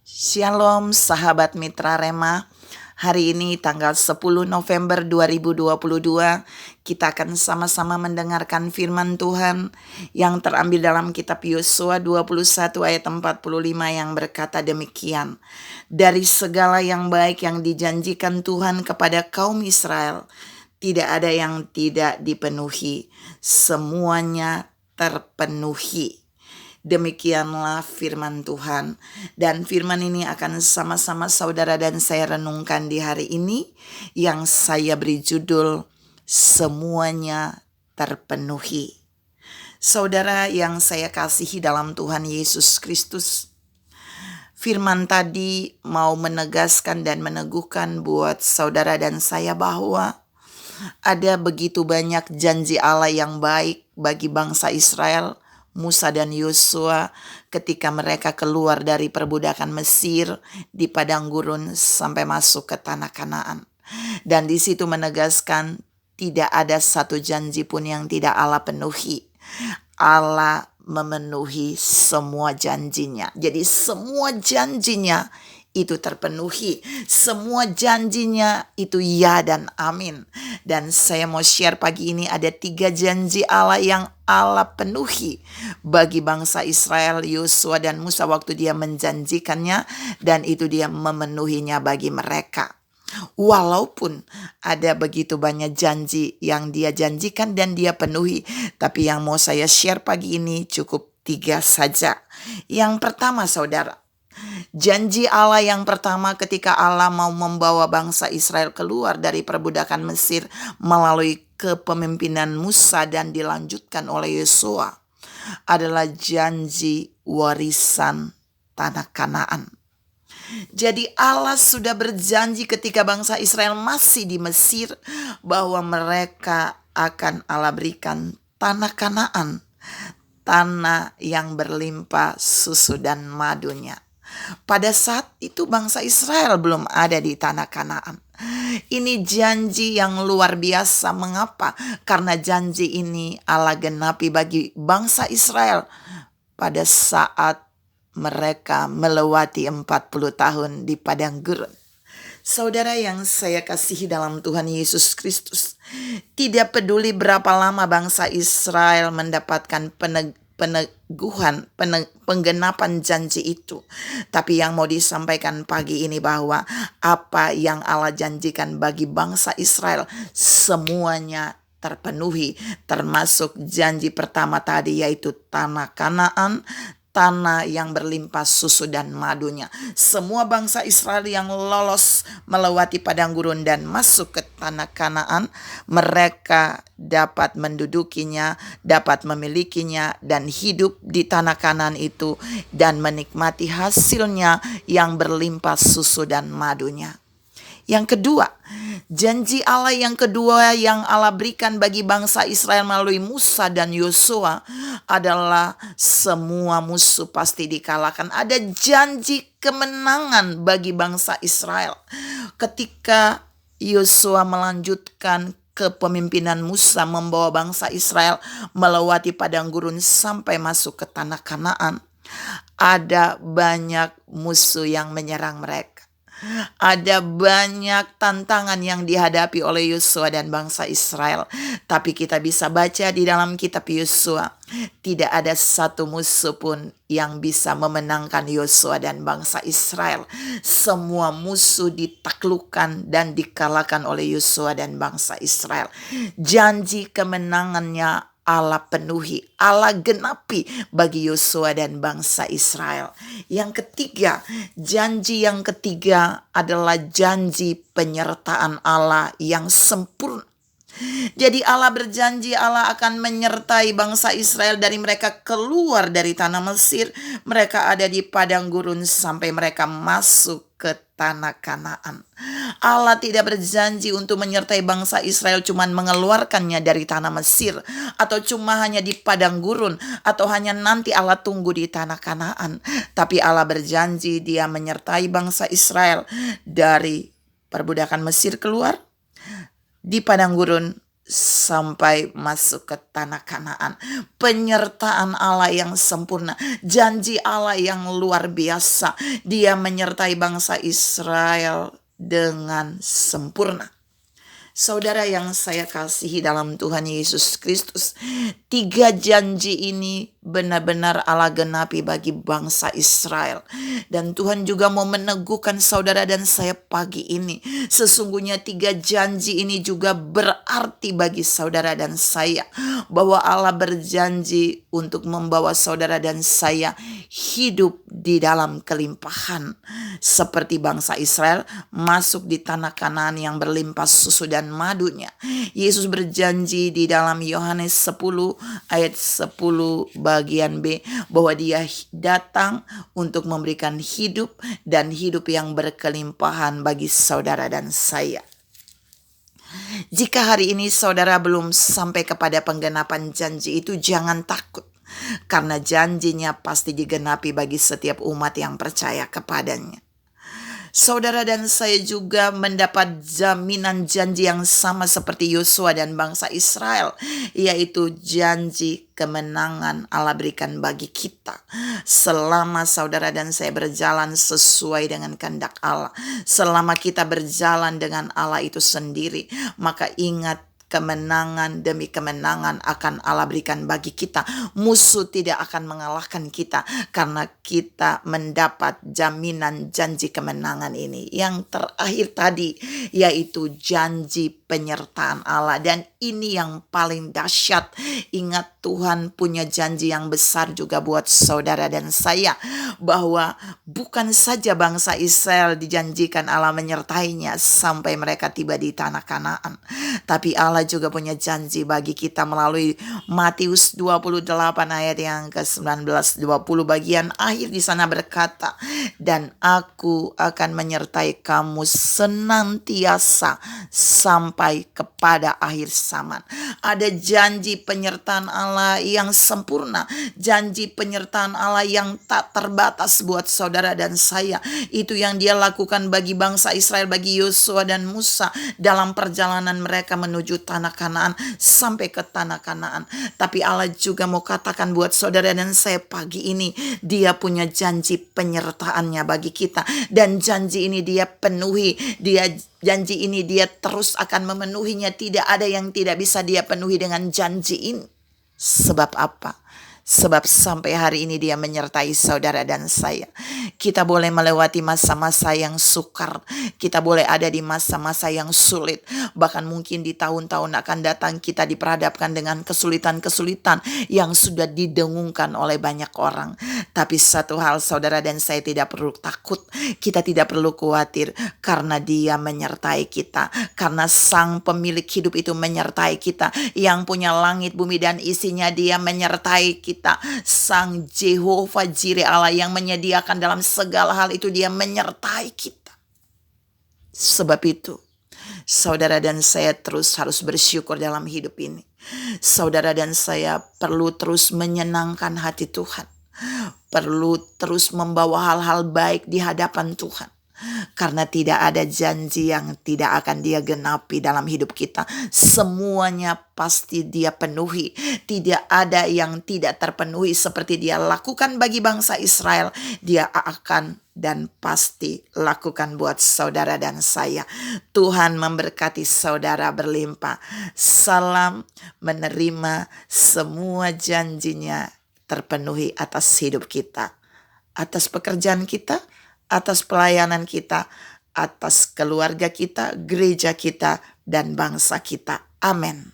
Shalom sahabat Mitra Rema. Hari ini tanggal 10 November 2022, kita akan sama-sama mendengarkan firman Tuhan yang terambil dalam kitab Yosua 21 ayat 45 yang berkata demikian. Dari segala yang baik yang dijanjikan Tuhan kepada kaum Israel, tidak ada yang tidak dipenuhi, semuanya terpenuhi. Demikianlah firman Tuhan, dan firman ini akan sama-sama saudara dan saya renungkan di hari ini yang saya beri judul Semuanya Terpenuhi. Saudara yang saya kasihi dalam Tuhan Yesus Kristus, firman tadi mau menegaskan dan meneguhkan buat saudara dan saya bahwa ada begitu banyak janji Allah yang baik bagi bangsa Israel, Musa dan Yosua ketika mereka keluar dari perbudakan Mesir di padang gurun sampai masuk ke tanah Kanaan. Dan di situ menegaskan tidak ada satu janji pun yang tidak Allah penuhi. Allah memenuhi semua janjinya. Jadi semua janjinya itu terpenuhi. Semua janjinya itu ya dan amin. Dan saya mau share pagi ini ada 3 janji Allah yang Allah penuhi bagi bangsa Israel, Yosua dan Musa waktu dia menjanjikannya, dan itu dia memenuhinya bagi mereka. Walaupun ada begitu banyak janji yang dia janjikan dan dia penuhi, tapi yang mau saya share pagi ini cukup 3 saja. Yang pertama saudara, janji Allah yang pertama ketika Allah mau membawa bangsa Israel keluar dari perbudakan Mesir melalui kepemimpinan Musa dan dilanjutkan oleh Yosua adalah janji warisan tanah Kanaan. Jadi Allah sudah berjanji ketika bangsa Israel masih di Mesir bahwa mereka akan Allah berikan tanah Kanaan, tanah yang berlimpah susu dan madunya. Pada saat itu bangsa Israel belum ada di tanah Kanaan. Ini janji yang luar biasa. Mengapa? Karena janji ini Allah genapi bagi bangsa Israel pada saat mereka melewati 40 tahun di padang gurun. Saudara yang saya kasihi dalam Tuhan Yesus Kristus, tidak peduli berapa lama bangsa Israel mendapatkan penggenapan janji itu. Tapi yang mau disampaikan pagi ini bahwa apa yang Allah janjikan bagi bangsa Israel semuanya terpenuhi, termasuk janji pertama tadi yaitu tanah Kanaan, tanah yang berlimpah susu dan madunya. Semua bangsa Israel yang lolos melewati padang gurun dan masuk ke tanah Kanaan, mereka dapat mendudukinya, dapat memilikinya, dan hidup di tanah Kanaan itu dan menikmati hasilnya yang berlimpah susu dan madunya. Yang kedua, janji Allah yang kedua yang Allah berikan bagi bangsa Israel melalui Musa dan Yosua adalah semua musuh pasti dikalahkan. Ada janji kemenangan bagi bangsa Israel. Ketika Yosua melanjutkan kepemimpinan Musa membawa bangsa Israel melewati padang gurun sampai masuk ke tanah Kanaan, ada banyak musuh yang menyerang mereka. Ada banyak tantangan yang dihadapi oleh Yosua dan bangsa Israel. Tapi kita bisa baca di dalam kitab Yosua, tidak ada satu musuh pun yang bisa memenangkan Yosua dan bangsa Israel. Semua musuh ditaklukkan dan dikalahkan oleh Yosua dan bangsa Israel. Janji kemenangannya Allah penuhi, Allah genapi bagi Yosua dan bangsa Israel. Yang ketiga, janji yang ketiga adalah janji penyertaan Allah yang sempurna. Jadi Allah berjanji Allah akan menyertai bangsa Israel dari mereka keluar dari tanah Mesir. Mereka ada di padang gurun sampai mereka masuk ke tanah Kanaan. Allah tidak berjanji untuk menyertai bangsa Israel cuma mengeluarkannya dari tanah Mesir, atau cuma hanya di padang gurun, atau hanya nanti Allah tunggu di tanah Kanaan. Tapi Allah berjanji dia menyertai bangsa Israel dari perbudakan Mesir keluar, di padang gurun sampai masuk ke tanah Kanaan. Penyertaan Allah yang sempurna, janji Allah yang luar biasa. Dia menyertai bangsa Israel dengan sempurna. Saudara yang saya kasihi dalam Tuhan Yesus Kristus, 3 janji ini benar-benar Allah genapi bagi bangsa Israel. Dan Tuhan juga mau meneguhkan saudara dan saya pagi ini. Sesungguhnya 3 janji ini juga berarti bagi saudara dan saya. Bahwa Allah berjanji untuk membawa saudara dan saya hidup di dalam kelimpahan. Seperti bangsa Israel masuk di tanah Kanaan yang berlimpah susu dan madunya. Yesus berjanji di dalam Yohanes 10 ayat 10 bagian B bahwa dia datang untuk memberikan hidup dan hidup yang berkelimpahan bagi saudara dan saya. Jika hari ini saudara belum sampai kepada penggenapan janji itu, jangan takut. Karena janjinya pasti digenapi bagi setiap umat yang percaya kepadanya. Saudara dan saya juga mendapat jaminan janji yang sama seperti Yosua dan bangsa Israel, yaitu janji kemenangan Allah berikan bagi kita. Selama saudara dan saya berjalan sesuai dengan kehendak Allah, selama kita berjalan dengan Allah itu sendiri, maka ingat, kemenangan demi kemenangan akan Allah berikan bagi kita. Musuh tidak akan mengalahkan kita karena kita mendapat jaminan janji kemenangan ini. Yang terakhir tadi yaitu janji penyertaan Allah, dan ini yang paling dahsyat. Ingat, Tuhan punya janji yang besar juga buat saudara dan saya, bahwa bukan saja bangsa Israel dijanjikan Allah menyertainya sampai mereka tiba di tanah Kanaan, tapi Allah juga punya janji bagi kita melalui Matius 28 ayat yang ke-19, 20 bagian akhir di sana berkata, "Dan aku akan menyertai kamu senantiasa sampai kepada akhir zaman." Ada janji penyertaan Allah yang sempurna, janji penyertaan Allah yang tak terbatas buat saudara dan saya. Itu yang dia lakukan bagi bangsa Israel, bagi Yosua dan Musa dalam perjalanan mereka menuju tanah Kanaan sampai ke tanah Kanaan. Tapi Allah juga mau katakan buat saudara dan saya pagi ini, dia punya janji penyertaannya bagi kita, dan janji ini dia penuhi. Janji ini dia terus akan memenuhinya. Tidak ada yang tidak bisa dia penuhi dengan janji ini. Sebab apa? Sebab sampai hari ini dia menyertai saudara dan saya. Kita boleh melewati masa-masa yang sukar. Kita boleh ada di masa-masa yang sulit. Bahkan mungkin di tahun-tahun akan datang kita diperhadapkan dengan kesulitan-kesulitan yang sudah didengungkan oleh banyak orang. Tapi satu hal, saudara dan saya tidak perlu takut. Kita tidak perlu khawatir karena dia menyertai kita. Karena Sang Pemilik hidup itu menyertai kita. Yang punya langit, bumi dan isinya, dia menyertai kita. Sang Jehovah Jireh, Allah yang menyediakan dalam segala hal itu, dia menyertai kita. Sebab itu saudara dan saya terus harus bersyukur dalam hidup ini. Saudara dan saya perlu terus menyenangkan hati Tuhan, perlu terus membawa hal-hal baik di hadapan Tuhan. Karena tidak ada janji yang tidak akan dia genapi dalam hidup kita. Semuanya pasti dia penuhi. Tidak ada yang tidak terpenuhi. Seperti dia lakukan bagi bangsa Israel, dia akan dan pasti lakukan buat saudara dan saya. Tuhan memberkati saudara berlimpah. Salam menerima semua janjinya terpenuhi atas hidup kita, atas pekerjaan kita, atas pelayanan kita, atas keluarga kita, gereja kita, dan bangsa kita. Amin.